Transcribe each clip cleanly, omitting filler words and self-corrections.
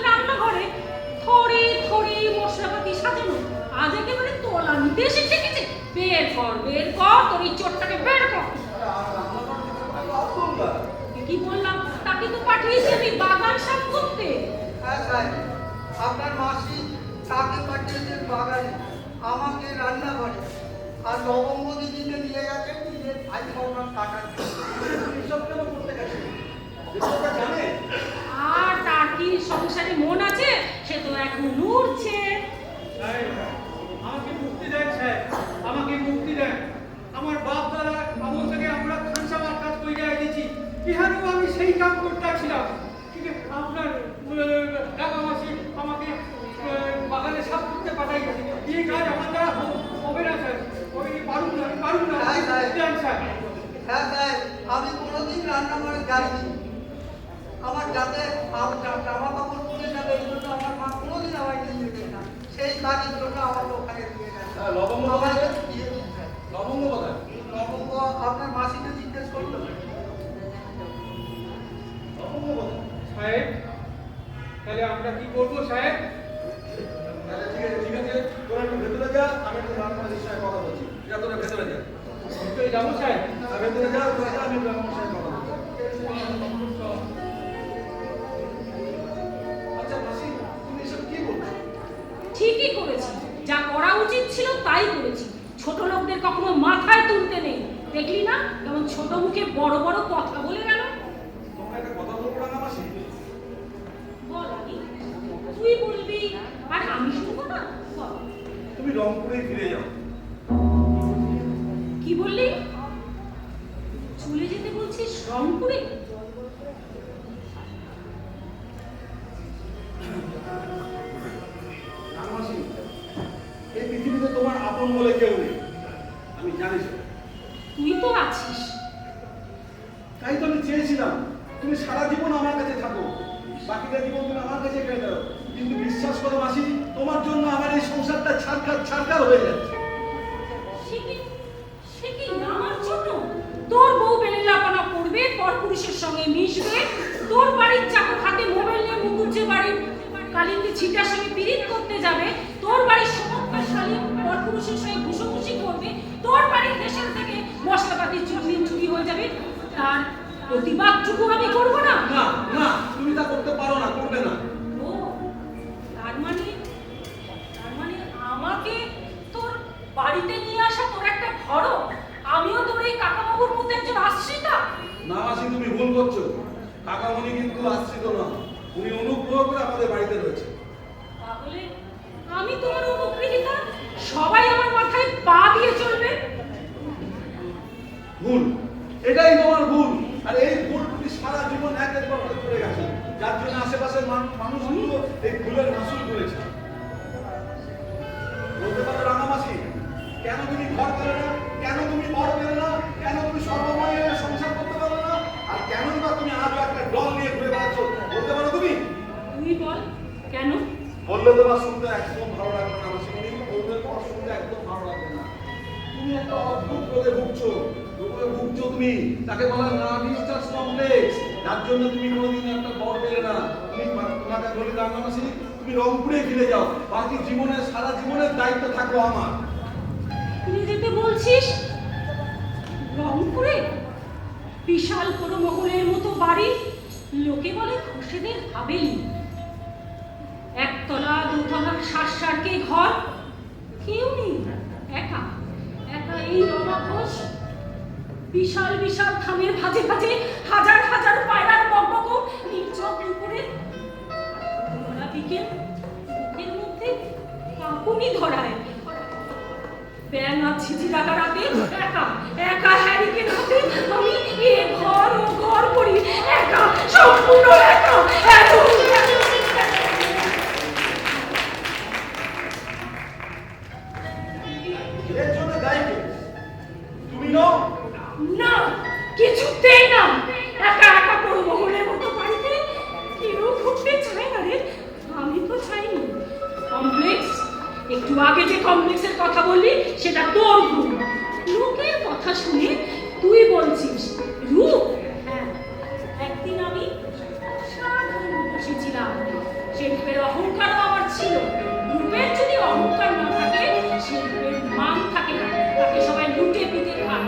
রান্নাঘরে থরে থরে মশলাপাতি সাজানো, আজ একেবারে তোলা নিতে এসে ঠেকেছে। বের কর তোর এই চোরটাকে বের কর। কি বললাম, তাকে তো পাঠিয়েছি আমি বাগান সাফ করতে। আপনার মাসি তাকে পাঠিয়েছেন বাগানে, আমাকে রান্না করে, আর লবঙ্গ দিদিকে নিয়ে গেছেন নিজের ভাই বোন কাটার। আর তার কি সংসারে মন আছে? সে তো এখন উড়ছে। আমাকে মুক্তি দেন স্যার, আমাকে মুক্তি দেন। আমার বাপ দাদা আমল থেকে আমরা খানসামার কাজ করে দিয়েছি, ইহানেও আমি সেই কাম করতেছিলাম। ঠিক আছে, আপনার রাঙামাসি আমাকে বাগানে সাফ করতে পাঠাই গেছে। এই কাজ আমার দ্বারা হবে না স্যার, পারুন না স্যার। হ্যাঁ স্যার, আমি কোনোদিন রান্নাঘরে যাইনি। আমার যাতে জামা কাপড় পরে যাবে এই জন্য আমার মা কোনোদিন আমায় নিয়ে যেতেন না। সেই কাজের জন্য আমাকে ওখানে দিয়ে গেছে। লবঙ্গ কোথায়? লবঙ্গ আপনার মাসিকে জিজ্ঞেস করলো। সাহেব, তাহলে আমরা কি করবো সাহেব? ঠিক আছে, তোরা একটু ভেতরে যা, আমি একটু রান্নার সাথে কথা বলছি। যা তোরা ভেতরে যা। ভেতরে যাবো সাহেব? ভেতরে যা, আমি রান্নার সাথে কথা বলছি। আচ্ছা মাসি, তুমি এসব কি বলছো? ঠিকই করেছি, যা করা উচিত ছিল তাই করেছি। ছোট লোকদের কখনো মাথায় তুলতে নেই। দেখলি না কেমন ছোট মুখে বড় বড় কথা বলে গেল। তোমরা একটা কথা বলবো না মাসি? বল আগে, তুই বলবি আর আমি শুনবো না। বল। তুমি রংপুরে ফিরে যাও। কি বললি? চলে যেতে বলছিস রংপুরে? মাসি, এই পৃথিবীতে তোমার আপন বলে কেউ নেই, আমি জানি সেটা। তুই তো আছিস। তাই তো আমি চেয়েছিলাম তুমি সারা জীবন আমার কাছে থাকো, বাকিটা জীবন তুমি আমার কাছে কেটে দাও। কিন্তু বিশ্বাস করো মাসি, তোমার জন্য আমার এই সংসারটা ছাড়কার হয়ে যাচ্ছে। সে কি আমার জন্য? তোর বউ বেলেলাপনা করবে, পরপুরুষের সঙ্গে মিশবে, তোর বাড়ির চাকর হাতে মোবাইল নিয়ে মুকুজ্জে বাড়ির কালিন্দি ছিটার সঙ্গে পিরিত করতে যাবে, তোর বাড়ির সমস্ত শালী পরপুরুষের সঙ্গে ঘুষোঘুষি করবে, তোর বাড়ির দেশের থেকে মশলাপাতি চুরি হয়ে যাবে, তার প্রতিবাদটুকু আমি করব না? না না, তুমি তা করতে পারো না, করবে না। ও তার মানে আমাকে তোর বাড়িতে নিয়ে আসা তোর একটা ঘরক, আমিও তোর এই কাকাবাবুর মধ্যে একজন আশ্রিতা? না মাসি, তুমি ভুল করছো। কাকামণি কিন্তু আশ্রিত না, উনি অনুগ্রহ করে আমাদের বাড়িতে রয়েছে। তাহলে আমি তোমার অনুগৃহীতা, সবাই আমার মাথায় পা দিয়ে চলবে? ভুল, এটাই তোমার ভুল। আর এই ভুল তুমি সারা জীবন একবার করে গেছো, যার জন্য আশেপাশের মানুষগুলো এই ভুলের মাসুল করেছে। বলতে পারো রাঙামাসি, কেন তুমি ঘর পেলে না, কেন তুমি বড় পেলে না, কেন তুমি সর্বময় সংসার করতে পারো না, আর কেনই বা তুমি আজও একটা ডল নিয়ে ঘুরে বেড়াচ্ছ? বলতে পারো তুমি? তুই বল কেন? বললে তোমার শুনতে একদম ভালো লাগবে না মাসি, বললে তোমার শুনতে একদম ভালো লাগবে না। তুমি একটা অদ্ভুত রোগে ভুগছো তুমি, তাকে বলা নার্ভাস কমপ্লেক্স, যার জন্য তুমি কোনোদিন একটা বর পেলে না। তুমি তোমাকে বলি রাঙামাসি, তুমি রংপুরে ফিরে যাও, বাকি জীবনের সারা জীবনের দায়িত্ব থাকলো আমার। তুই যেতে বলছিস রংপুরে? বিশাল কোনো মহলের মতো বাড়ি, লোকে বলে খুশেদের হাবেলি, একতলা দুতলা সারকে ঘর, কেউ নেই, একা একা এই রমা ঘোষ, বিশাল বিশাল থামের ভাজে ভাজে হাজার হাজার পায়রার বকবক নির্জক দুপুরে, ধরা বিকেল বুকের মধ্যে কাঁপুনি ধরায়, ব্যাং আর ঝিঝি ডাকা রাতে একা একা হ্যারিকেন হাতে আমি এ ঘর ও ঘর করি, একা, সম্পূর্ণ একা। এর জন্য দায়ী কে? তুমি নও? না, কিছুতেই না। একা একা বড় মহলের মতো বাড়িতে কেউ ঘুরতে চায় না রে। আমি তো চাইনি। কমপ্লেক্স, একটু আগে যে কমপ্লেক্সের কথা বললি সেটা তোর ভুল। লোকের কথা শুনে তুই বলছিস রূপ? হ্যাঁ, একদিন আমি সাধারণ রূপসী ছিলাম। সে রূপের অহংকারও আমার ছিল। রূপের যদি অহংকার না থাকে, সে রূপের মান থাকে না, তাকে সবাই লুটে পিটে খায়।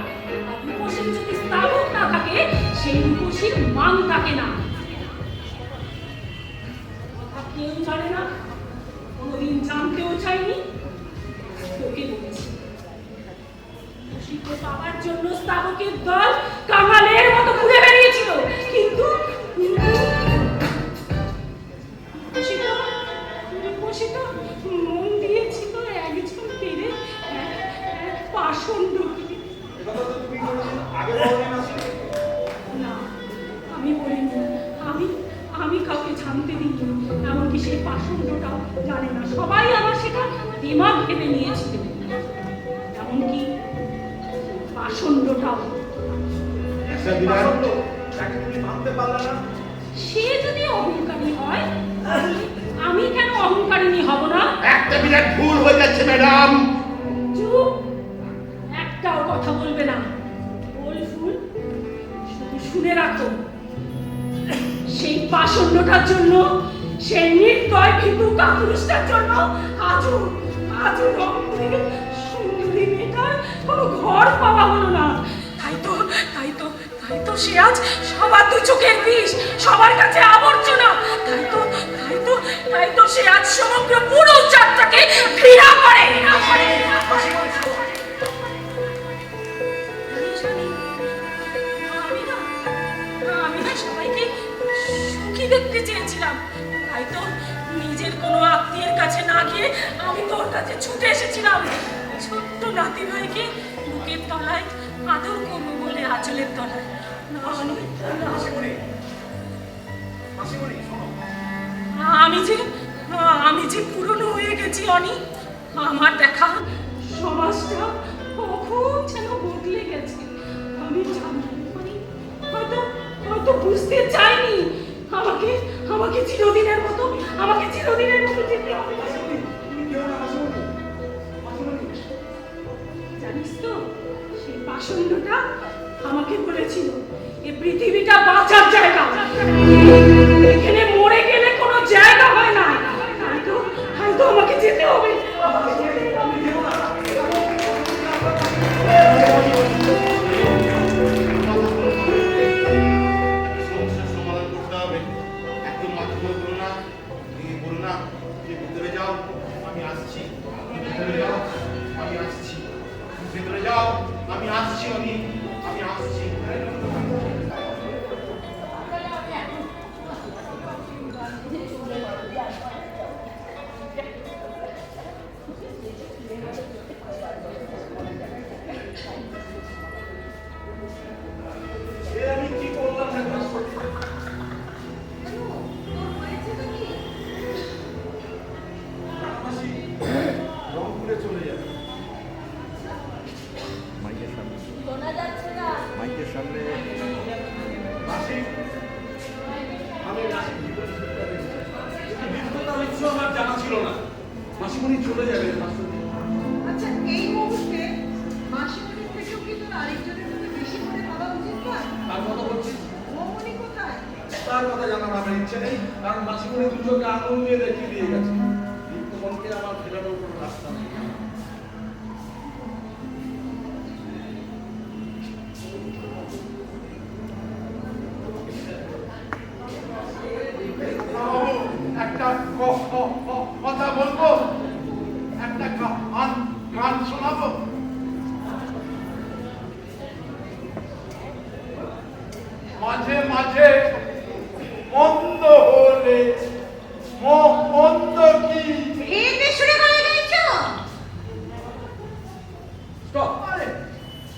আর রূপসীর যদি স্থাবক না থাকে, সেই রূপসীর মান থাকে না। কথা কেউ জানে না, কোনোদিন জানতেও চাইনি। তোকে বলছি, রূপসীকে পাওয়ার জন্য স্থাবকের দল কাঙালের মতো ঘুরে বেরিয়েছিল, কিন্তু রূপসী তো মন দিয়েছিল একজন পেরে এক পাষণ্ডকে। একথা তো তুমি কোনোদিন আগে বলনি মাসিমণি। না, আমি বলিনি। আমি কাউকে জানতে দিইনি, এমনকি সেই পাষণ্ডটাও জানে না। সবাই আমার সেটা দিমাগ ভেবে নিয়েছিল, এমনকি পাষণ্ডটাও। একটা বিরাট তাকে তুমি মানতে পারলে না। সে যদি অহংকারী হয়, আমি কেন অহংকারিণী হব না? একটা বিরাট ভুল হয়ে যাচ্ছে ম্যাডাম। চুপ, একটাও কথা বলবে না। বল ফুল, শুধু শুনে রাখো, সেই পাষণ্ডটার জন্য, সেই নির্দয় ভীতু কাপুরুষটার জন্য আজও রংপুরের সুন্দরী মেয়েটার কোনো ঘর পাওয়া হলো না। তাই তো সে আজ সবার দু চোখের বিষ, সবার কাছে আবর্জনা। তাই তো সে আজ সমগ্র পুরুষ জাতটাকে ঘৃণা করে। আমি না সবাইকে সুখী দেখতে চেয়েছিলাম। তাই তো নিজের কোনো আত্মীয়ের কাছে না গিয়ে আমি তোর কাছে ছুটে এসেছিলাম। ছোট্ট নাতি ভাইকে বুকের তলায় আদর করবো বলে আঁচলের তলায়। আমি যে পুরনো হয়ে গেছি অনি। আমার দেখা সমাজটা কখন যেন বদলে গেছে। আমি জানতে পারি, হয়তো বুঝতে চাইনি। আমাকে চিরদিনের মতো যেতে হবে। জানিস তো, সেই পাষণ্ডটা আমাকে বলেছিল এ পৃথিবীটা বাঁচার জায়গা, এখানে মরে গেলে কোনো জায়গা হয় না। তাই তো আমাকে যেতে হবে। সমস্যার সমাধান করতে হবে। একদম মাথা করো না, ভেঙে পড়ো না। ভেতরে যাও, আমি আসছি। ভেতরে যাও, আমি আসছি। ভেতরে যাও, আমি আসছি। আমি আসছি। আমি কি করলাম রংপুরে চলে যাবে। মাইকের সামনে মাসি, আমি আমার জানা ছিল না। মাসিমণি চলে যাবে। আচ্ছা, এই মুহূর্তে মাসিমণির থেকেও কি তোর আরেকজনের মধ্যে বেশি করে ভাবা উচিত নয়? তার কথা বলছি, মৌমণি কোথায়? তার কথা জানার আমার ইচ্ছে নেই, কারণ মাসিমণি দুজনকে আঙুল দিয়ে দেখিয়ে দিয়ে গেছে। দীপ্তমনকে আমার ফেরানোর কোনো রাস্তা নেই। একটা কথা বলবো, একটা গান শোনাবো। মাঝে মাঝে মন্দ হলে মন্দ কি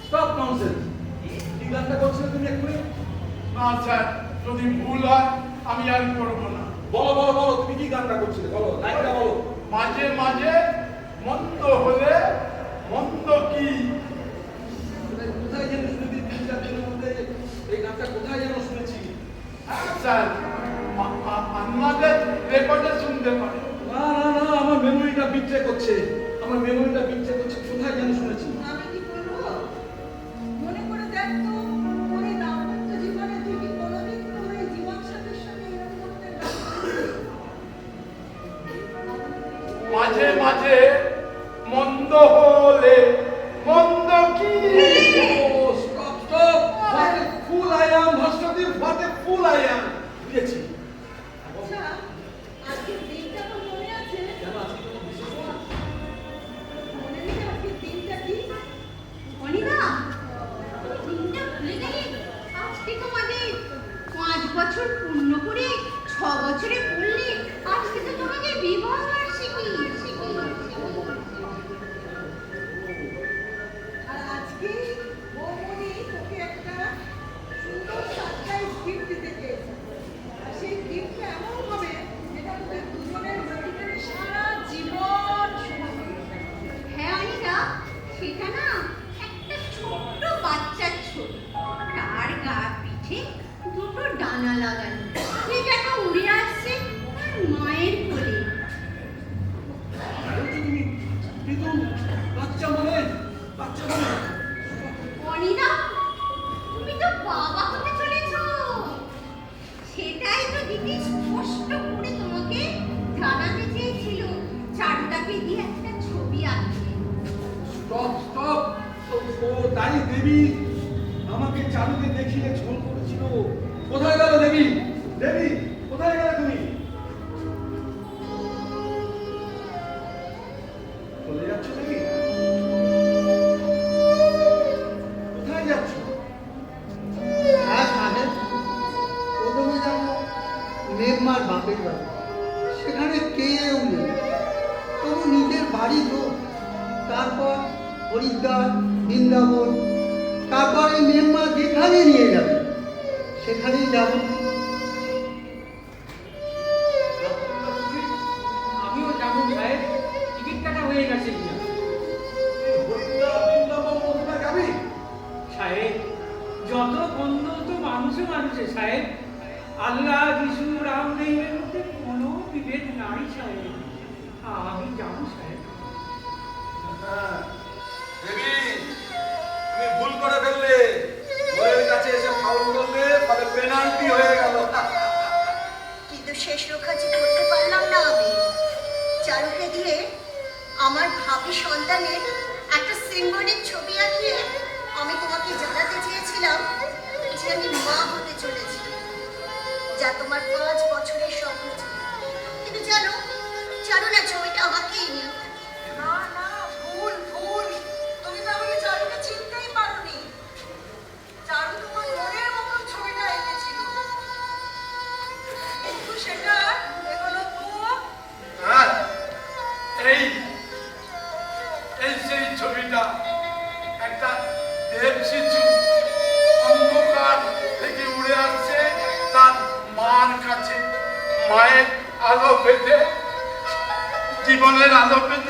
স্টপ ননসেন্স। কি গানটা করছিলে তুমি এক্ষুনি? না স্যার, যদি ভুল হয় আমি আর করবো না। বলো তুমি কি গানটা করছিলে? বলো, লাইনটা বলো। মাঝে মাঝে মন্দ হলে মন্দ কি। কোথায় যেন শুনেছি, 3-4 দিনের মধ্যে এই গানটা কোথায় যেন শুনেছি। স্যার, আমাদের রেকর্ডে শুনতে পারে। না, আমার মেমোরিটা বিট্রে করছে। কোথায় যেন শুনেছি। আমি কি বলবো? বাজে মন্দ হলে মন্দ কি Oh, stop, stop! What a fool I am, Bhaskaradev! What a fool I am! বুঝেছি। আচ্ছা, আজকের দিনটা তো মনে আছে? কেন আজকে কোনো বিশেষ দিন? মনে নেই আজকের দিনটা কি? অনিদা, তুমি দিনটা ভুলে গেলে? আজকে তোমাদের 5 বছর পূর্ণ করে 6 বছরে পড়লে আজকে তো তোমাদের বিবাহ বার্ষিকী। আর আজকেই বৌমনি তোকে একটা সুন্দর সারপ্রাইজ গিফট দিতে চেয়েছে। আর সেই গিফটটা এমন হবে যেটা তোদের দুজনের জীবনে সারা জীবন শোভাবে। হ্যাঁ অনিদা, সেটা না একটা ছোট্ট বাচ্চার ছবি। তার গা পিঠে দুটো ডানা লাগানো, সে যেন উড়ে আসছে তার মায়ের কোলে। কিন্তু বাচ্চা মানে অনিদা, তুমি তো বাবা হতে চলেছো। সেটাই তো দিদি স্পষ্ট করে তোমাকে জানাতে চেয়েছিল, চারুটাকে দিয়ে একটা ছবি আঁকতে। Stop stop! ও তাই দেবী আমাকে চারুকে দেখিয়ে ঝোল করেছিল। কোথায় গেল দেবী? দেবী কোথায় গেলে তুমি? চলে যাচ্ছ দেবী? কোথায় যাচ্ছ? হ্যাঁ সাহেব, প্রথমে যাব মেম্মার বাপের বাড়ি। সেখানে কেউ নেই, তবু নিজের বাড়ি তো। তারপর হরিদ্বার, বৃন্দাবন, তারপরে মেম্মা যেখানে নিয়ে যাবে সেখানেই যাব। আমিও যাবো সাহেব, টিকিট কাটা হয়ে গেছে কিনা? হরিদ্বার, বৃন্দাবন, মথুরা যাবি? সাহেব, যত বন্ধু তো মানুষে সাহেব। আল্লাহ, যিশু, রামদেবের মধ্যে কোনো বিভেদ নাই সাহেব। আমি যাবো সাহেব। হ্যাঁ। দেবী তুমি ভুল করে ফেললে, ঘরের কাছে এসে ফাউল করলে, ফলে পেনাল্টি হয়ে গেল। কিন্তু শেষ রক্ষা যে করতে পারলাম না আমি। চারুকে দিয়ে আমার ভাবি সন্তানের একটা সিম্বলিক ছবি আঁকিয়ে আমি তোমাকে জানাতে চেয়েছিলাম যে আমি মা হতে চলেছি, যা তোমার 5 বছরের স্বপ্ন ছিল। কিন্তু জানো, চারু না ছবিটা আমাকেই নিল। না না, ভুল ভুল, তুমি তাহলে চারুকে চিনতেই পারোনি। চারু তোমার মনের মতন ছবিটা এঁকেছিল, কিন্তু সেটা এগুলো হ্যাঁ, এই সেই ছবিটা একটা দেব শিশু অন্ধকার থেকে উড়ে আসছে তার মার কাছে। মায়ের আলো পেতে, জীবনের আলো পেতে